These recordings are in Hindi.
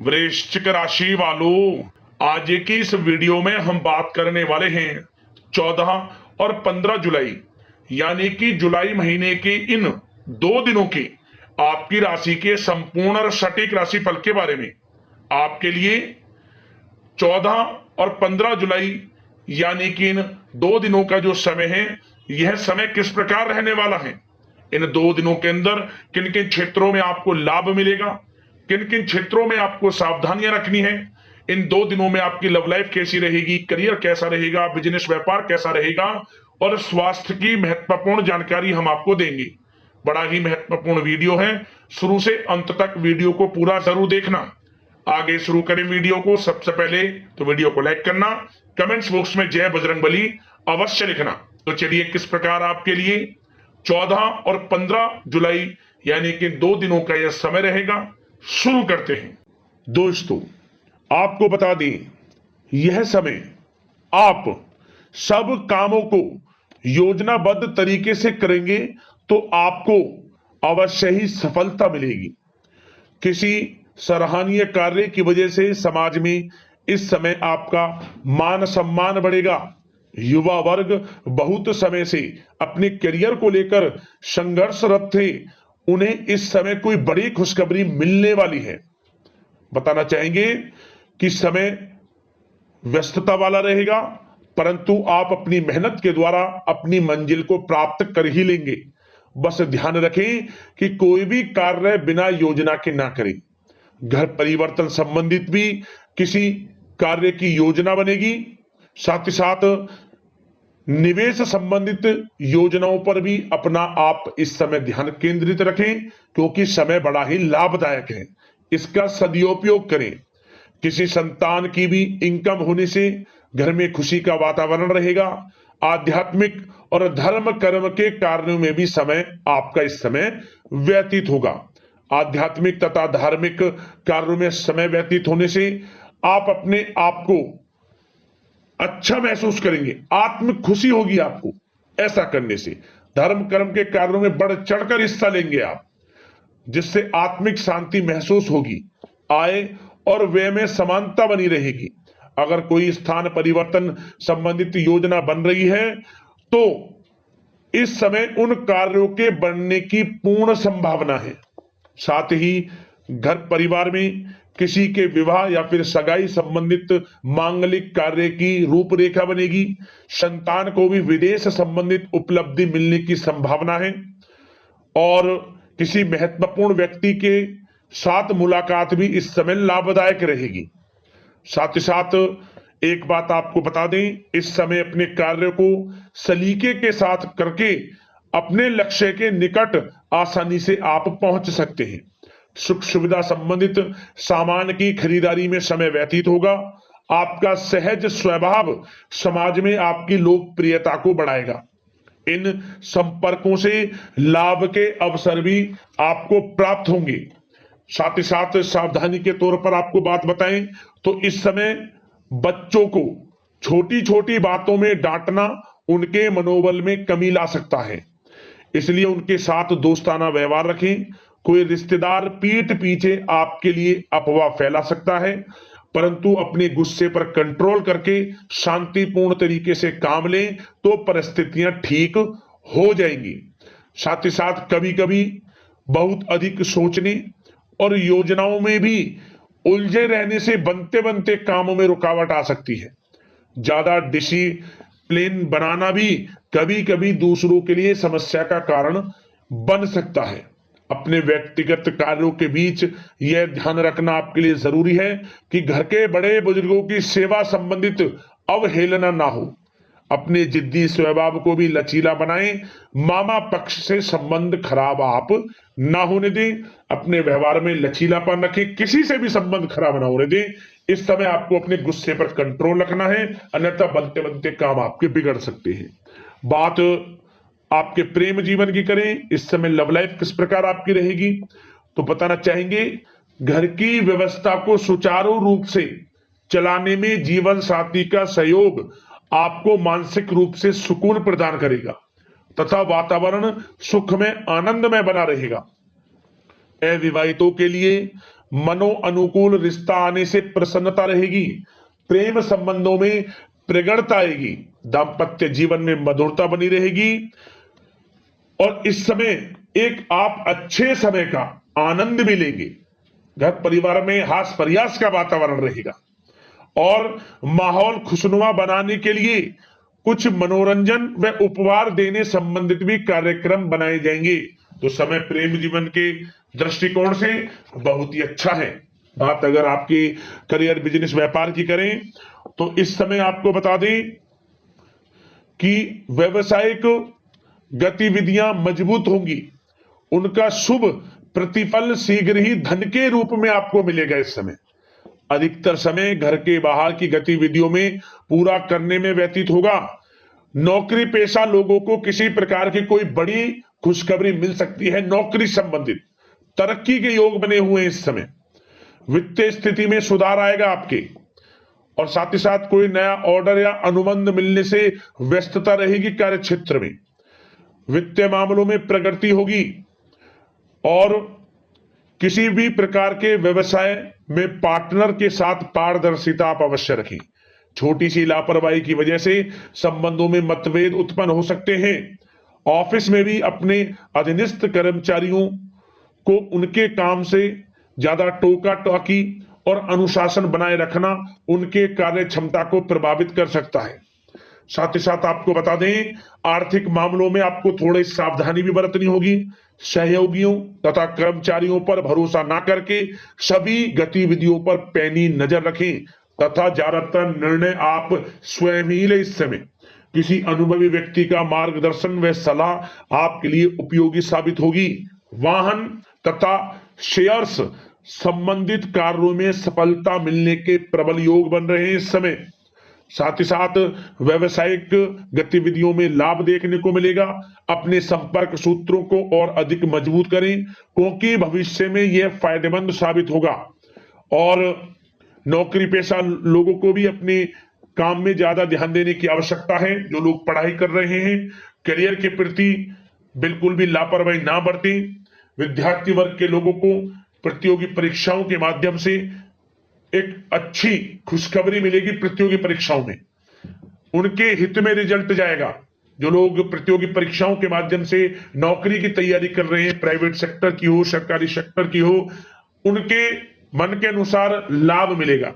वृश्चिक राशि वालों, आज की इस वीडियो में हम बात करने वाले हैं 14 और 15 जुलाई यानी कि जुलाई महीने के इन 2 दिनों की आपकी राशि के संपूर्ण और सटीक राशिफल के बारे में। आपके लिए 14 और 15 जुलाई यानी कि इन 2 दिनों का जो समय है, यह समय किस प्रकार रहने वाला है, इन 2 दिनों के अंदर किन किन क्षेत्रों में आपको लाभ मिलेगा, किन किन क्षेत्रों में आपको सावधानियां रखनी है, इन 2 दिनों में आपकी लव लाइफ कैसी रहेगी, करियर कैसा रहेगा, बिजनेस व्यापार कैसा रहेगा और स्वास्थ्य की महत्वपूर्ण जानकारी हम आपको देंगे। बड़ा ही महत्वपूर्ण वीडियो है, शुरू से अंत तक वीडियो को पूरा जरूर देखना। आगे शुरू करें वीडियो को, सबसे पहले तो वीडियो को लाइक करना, कमेंट्स बॉक्स में जय बजरंगबली अवश्य लिखना। तो चलिए किस प्रकार आपके लिए 14 और 15 जुलाई यानी कि 2 दिनों का यह समय रहेगा, शुरू करते हैं। दोस्तों, आपको बता दें, यह समय आप सब कामों को योजनाबद्ध तरीके से करेंगे तो आपको अवश्य ही सफलता मिलेगी। किसी सराहनीय कार्य की वजह से समाज में इस समय आपका मान सम्मान बढ़ेगा। युवा वर्ग बहुत समय से अपने करियर को लेकर संघर्षरत थे, उन्हें इस समय कोई बड़ी खुशखबरी मिलने वाली है। बताना चाहेंगे कि समय व्यस्तता वाला रहेगा, परंतु आप अपनी मेहनत के द्वारा अपनी मंजिल को प्राप्त कर ही लेंगे। बस ध्यान रखें कि कोई भी कार्य बिना योजना के ना करें। घर परिवर्तन संबंधित भी किसी कार्य की योजना बनेगी। साथ ही साथ निवेश संबंधित योजनाओं पर भी अपना आप इस समय ध्यान केंद्रित रखें, क्योंकि समय बड़ा ही लाभदायक है। इसका सदुपयोग करें। किसी संतान की भी इनकम होने से घर में खुशी का वातावरण रहेगा। आध्यात्मिक और धर्म कर्म के कार्यों में भी समय आपका इस समय व्यतीत होगा। आध्यात्मिक तथा धार्मिक कार्यों में समय व्यतीत होने से आप अपने आप को अच्छा महसूस करेंगे, आत्म खुशी होगी आपको। ऐसा करने से धर्म कर्म के कार्यों में बढ़ चढ़कर हिस्सा लेंगे आप, जिससे आत्मिक शांति महसूस होगी। आय और व्यय में समानता बनी रहेगी। अगर कोई स्थान परिवर्तन संबंधित योजना बन रही है तो इस समय उन कार्यों के बनने की पूर्ण संभावना है। साथ ही घर परिवार में किसी के विवाह या फिर सगाई संबंधित मांगलिक कार्य की रूपरेखा बनेगी। संतान को भी विदेश संबंधित उपलब्धि मिलने की संभावना है और किसी महत्वपूर्ण व्यक्ति के साथ मुलाकात भी इस समय लाभदायक रहेगी। साथ ही साथ एक बात आपको बता दें, इस समय अपने कार्य को सलीके के साथ करके अपने लक्ष्य के निकट आसानी से आप पहुंच सकते हैं। सुख सुविधा संबंधित सामान की खरीदारी में समय व्यतीत होगा। आपका सहज स्वभाव समाज में आपकी लोकप्रियता को बढ़ाएगा। इन संपर्कों से लाभ के अवसर भी आपको प्राप्त होंगे। साथ ही साथ सावधानी के तौर पर आपको बात बताएं तो इस समय बच्चों को छोटी छोटी बातों में डांटना उनके मनोबल में कमी ला सकता है, इसलिए उनके साथ दोस्ताना व्यवहार रखें। कोई रिश्तेदार पीठ पीछे आपके लिए अफवाह फैला सकता है, परंतु अपने गुस्से पर कंट्रोल करके शांतिपूर्ण तरीके से काम लें तो परिस्थितियां ठीक हो जाएंगी। साथ ही साथ कभी कभी बहुत अधिक सोचने और योजनाओं में भी उलझे रहने से बनते बनते कामों में रुकावट आ सकती है। ज्यादा डिसिप्लिन बनाना भी कभी कभी दूसरों के लिए समस्या का कारण बन सकता है। अपने व्यक्तिगत कार्यों के बीच यह ध्यान रखना आपके लिए जरूरी है कि घर के बड़े बुजुर्गों की सेवा संबंधित अवहेलना ना हो। अपने जिद्दी स्वभाव को भी लचीला बनाएं। मामा पक्ष से संबंध खराब आप ना होने दें। अपने व्यवहार में लचीलापन रखें, किसी से भी संबंध खराब ना होने दें। इस समय आपको अपने गुस्से पर कंट्रोल रखना है, अन्यथा बनते बनते काम आपके बिगड़ सकते हैं। बात आपके प्रेम जीवन की करें, इस समय लव लाइफ किस प्रकार आपकी रहेगी, तो बताना चाहेंगे घर की व्यवस्था को सुचारू रूप से चलाने में जीवन साथी का सहयोग आपको मानसिक रूप से सुकून प्रदान करेगा तथा वातावरण सुख में आनंद में बना रहेगा। अविवाहितों के लिए मनो अनुकूल रिश्ता आने से प्रसन्नता रहेगी, प्रेम संबंधों में प्रगाढ़ता आएगी, दाम्पत्य जीवन में मधुरता बनी रहेगी और इस समय एक आप अच्छे समय का आनंद भी लेंगे। घर परिवार में हास प्रयास का वातावरण रहेगा और माहौल खुशनुमा बनाने के लिए कुछ मनोरंजन व उपहार देने संबंधित भी कार्यक्रम बनाए जाएंगे। तो समय प्रेम जीवन के दृष्टिकोण से बहुत ही अच्छा है। बात अगर आपकी करियर बिजनेस व्यापार की करें तो इस समय आपको बता दें कि व्यवसायिक गतिविधियां मजबूत होंगी, उनका शुभ प्रतिफल शीघ्र ही धन के रूप में आपको मिलेगा। इस समय अधिकतर समय घर के बाहर की गतिविधियों में पूरा करने में व्यतीत होगा। नौकरी पेशा लोगों को किसी प्रकार की कोई बड़ी खुशखबरी मिल सकती है। नौकरी संबंधित तरक्की के योग बने हुए हैं। इस समय वित्तीय स्थिति में सुधार आएगा आपके और साथ ही साथ कोई नया ऑर्डर या अनुबंध मिलने से व्यस्तता रहेगी। कार्य क्षेत्र में वित्तीय मामलों में प्रगति होगी और किसी भी प्रकार के व्यवसाय में पार्टनर के साथ पारदर्शिता आप अवश्य रखें। छोटी सी लापरवाही की वजह से संबंधों में मतभेद उत्पन्न हो सकते हैं। ऑफिस में भी अपने अधीनस्थ कर्मचारियों को उनके काम से ज्यादा टोका टाकी और अनुशासन बनाए रखना उनके कार्य क्षमता को प्रभावित कर सकता है। साथ ही साथ आपको बता दें, आर्थिक मामलों में आपको थोड़ी सावधानी भी बरतनी होगी। सहयोगियों तथा कर्मचारियों पर भरोसा ना करके सभी गतिविधियों पर पैनी नजर रखें तथा ज्यादातर निर्णय आप स्वयं ही ले। इस समय किसी अनुभवी व्यक्ति का मार्गदर्शन व सलाह आपके लिए उपयोगी साबित होगी। वाहन तथा शेयर्स संबंधित कार्यों में सफलता मिलने के प्रबल योग बन रहे हैं इस समय। साथ ही साथ व्यवसायिक गतिविधियों में लाभ देखने को मिलेगा। अपने संपर्क सूत्रों को और अधिक मजबूत करें क्योंकि भविष्य में यह फायदेमंद साबित होगा। और नौकरी पेशा लोगों को भी अपने काम में ज्यादा ध्यान देने की आवश्यकता है। जो लोग पढ़ाई कर रहे हैं, करियर के प्रति बिल्कुल भी लापरवाही ना बरतें। विद्यार्थी वर्ग के लोगों को प्रतियोगी परीक्षाओं के माध्यम से एक अच्छी खुशखबरी मिलेगी। प्रतियोगी परीक्षाओं में उनके हित में रिजल्ट जाएगा। जो लोग प्रतियोगी परीक्षाओं के माध्यम से नौकरी की तैयारी कर रहे हैं, प्राइवेट सेक्टर की हो, सरकारी सेक्टर की हो, उनके मन के अनुसार लाभ मिलेगा।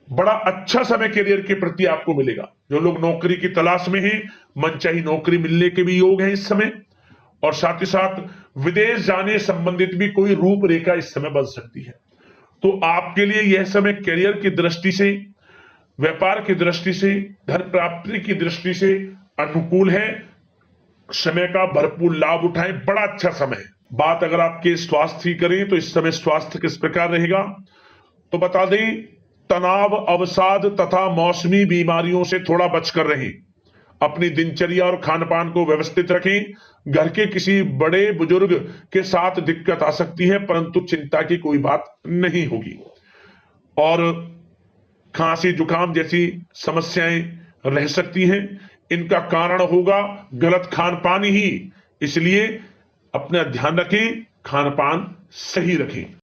बड़ा अच्छा समय करियर के प्रति आपको मिलेगा। जो लोग नौकरी की तलाश में हैं, मनचाही नौकरी मिलने के भी योग है इस समय। और साथ ही साथ विदेश जाने संबंधित भी कोई रूपरेखा इस समय बन सकती है। तो आपके लिए यह समय करियर की दृष्टि से, व्यापार की दृष्टि से, धन प्राप्ति की दृष्टि से अनुकूल है। समय का भरपूर लाभ उठाएं, बड़ा अच्छा समय है। बात अगर आपके स्वास्थ्य की करें तो इस समय स्वास्थ्य किस प्रकार रहेगा तो बता दें, तनाव, अवसाद तथा मौसमी बीमारियों से थोड़ा बचकर रहें। अपनी दिनचर्या और खान पान को व्यवस्थित रखें। घर के किसी बड़े बुजुर्ग के साथ दिक्कत आ सकती है परंतु चिंता की कोई बात नहीं होगी। और खांसी जुकाम जैसी समस्याएं रह सकती हैं, इनका कारण होगा गलत खान पान ही। इसलिए अपना ध्यान रखें, खान पान सही रखें।